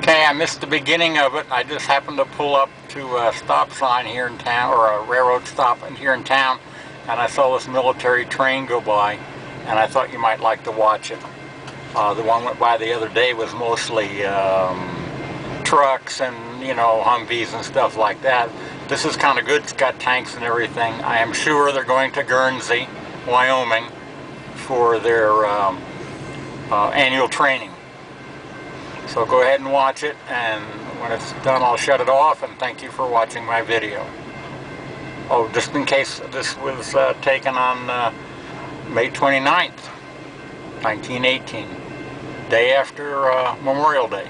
Okay, I missed the beginning of it. I just happened to pull up to a stop sign here in town, or a railroad stop here in town, and I saw this military train go by, and I thought you might like to watch it. The one went by the other day was mostly trucks and, you know, Humvees and stuff like that. This is kind of good. It's got tanks and everything. I am sure they're going to Guernsey, Wyoming, for their annual training. So go ahead and watch it, and when it's done I'll shut it off, and thank you for watching my video. Oh, just in case, this was taken on May 29th, 1918, day after Memorial Day.